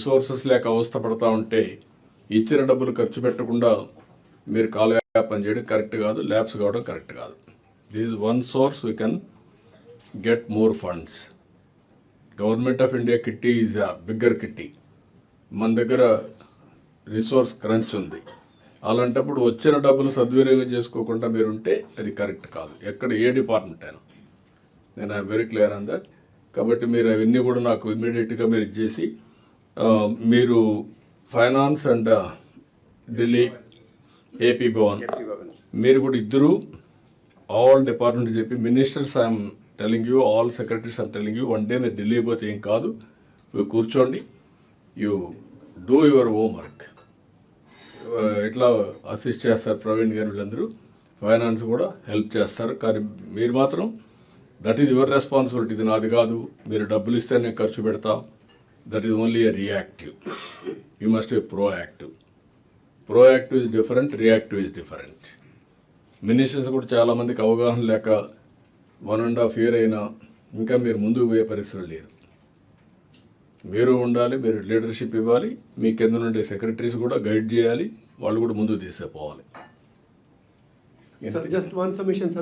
Resources లేక అవస్థ పడతా ఉంటే ఇచ్చిన డబ్బులు ఖర్చు పెట్టకుండా మీరు కాలయాపన చేయడం కరెక్ట్ కాదు, ల్యాబ్స్ కావడం కరెక్ట్ కాదు. This is one source we can get more funds. Government of India kitty is a bigger kitty. మన దగ్గర రిసోర్స్ క్రంచ్ ఉంది. అలాంటప్పుడు వచ్చిన డబ్బులు సద్వినియోగం చేసుకోకుండా మీరుంటే అది కరెక్ట్ కాదు, ఎక్కడ ఏ డిపార్ట్మెంట్ అయినా. నేను I'm very clear on that. కాబట్టి మీరు అవన్నీ కూడా నాకు ఇమ్మీడియట్గా మీరు ఇచ్చేసి, మీరు finance and Delhi AP Bhavan మీరు కూడా ఇద్దరు ఆల్ డిపార్ట్మెంట్ చెప్పి, ministers I'm telling you, all secretaries I'm telling you, one day మీరు ఢిల్లీ పోతే ఏం కాదు, మీరు కూర్చోండి, యూ డూ యువర్ హోంవర్క్. ఇట్లా అసిస్ట్ చేస్తారు ప్రవీణ్ గారు, వీళ్ళందరూ ఫైనాన్స్ కూడా హెల్ప్ చేస్తారు. కానీ మీరు మాత్రం దట్ ఈజ్ యువర్ రెస్పాన్సిబిలిటీ, ఇది నాది కాదు, మీరు డబ్బులు ఇస్తే నేను ఖర్చు పెడతా. That is only a reactive. You must be proactive. Proactive is different, reactive is different. Ministers కూడా చాలామందికి అవగాహన లేక 1.5 year అయినా ఇంకా మీరు ముందుకు పోయే పరిస్థితులు లేరు. మీరు ఉండాలి, మీరు లీడర్షిప్ ఇవ్వాలి, మీ కింద నుండే సెక్రటరీస్ కూడా గైడ్ చేయాలి, వాళ్ళు కూడా ముందుకు తీసుకుపోవాలి. Sir, just one submission, sir.